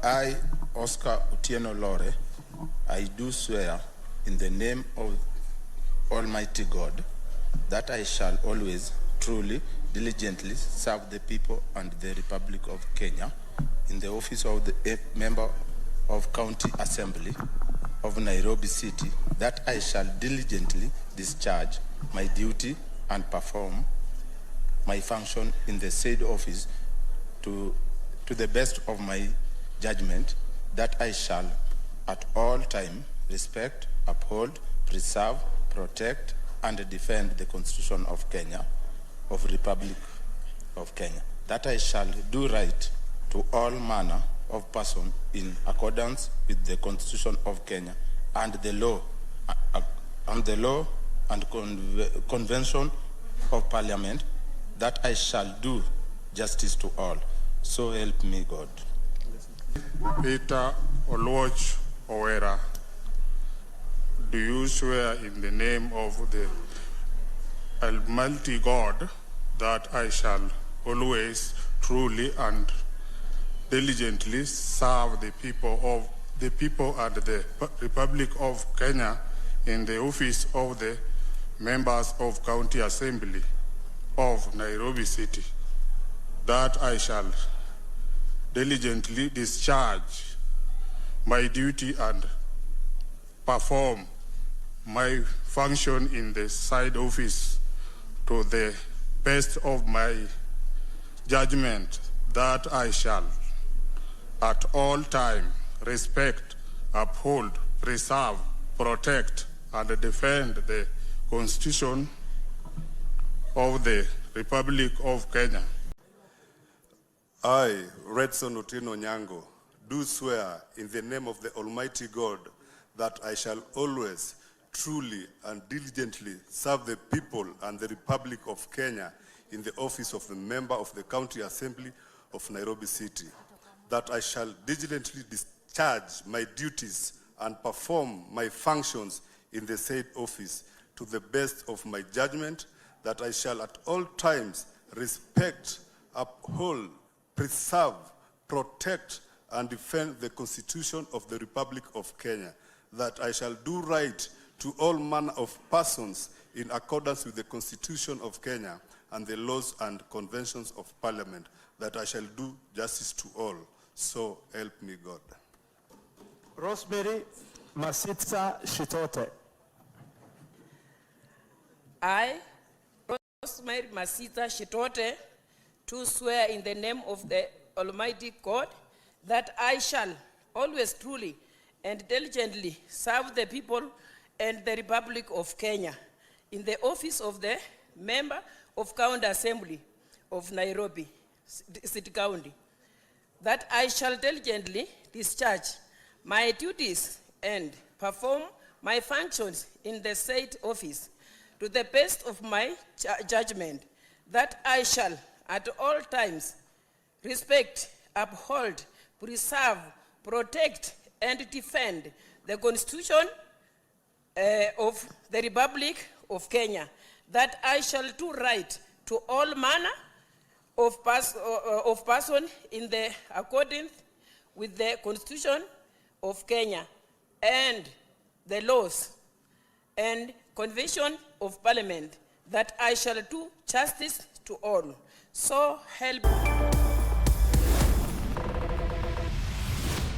I, Oscar Otieno Lore, I do swear in the name of Almighty God that I shall always, truly, diligently serve the people and the Republic of Kenya in the office of the Member of County Assembly of Nairobi City, that I shall diligently discharge my duty and perform my function in the said office to the best of my judgment, that I shall at all time respect, uphold, preserve, protect, and defend the Constitution of Kenya, of Republic of Kenya, that I shall do right to all manner of person in accordance with the Constitution of Kenya and the law and Convention of Parliament, that I shall do justice to all. So help me God. Peter Oluoch Owera, do you swear in the name of the Almighty God that I shall always, truly, and diligently serve the people and the Republic of Kenya in the office of the Members of County Assembly of Nairobi City, that I shall diligently discharge my duty and perform my function in the said office to the best of my judgment, that I shall at all time respect, uphold, preserve, protect, and defend the Constitution of the Republic of Kenya. I, Redson Otieno Nyango, do swear in the name of the Almighty God that I shall always, truly, and diligently serve the people and the Republic of Kenya in the office of the Member of the County Assembly of Nairobi City, that I shall diligently discharge my duties and perform my functions in the said office to the best of my judgment, that I shall at all times respect, uphold, preserve, protect, and defend the Constitution of the Republic of Kenya, that I shall do right to all manner of persons in accordance with the Constitution of Kenya and the laws and conventions of Parliament, that I shall do justice to all. So help me God. Rosemary Masitsa Shitote. I, Rosemary Masitsa Shitote, to swear in the name of the Almighty God that I shall always truly and diligently serve the people and the Republic of Kenya in the office of the Member of County Assembly of Nairobi City County, that I shall diligently discharge my duties and perform my functions in the said office to the best of my judgment, that I shall at all times respect, uphold, preserve, protect, and defend the Constitution of the Republic of Kenya, that I shall do right to all manner of person in the accordance with the Constitution of Kenya and the laws and Convention of Parliament, that I shall do justice to all. So help.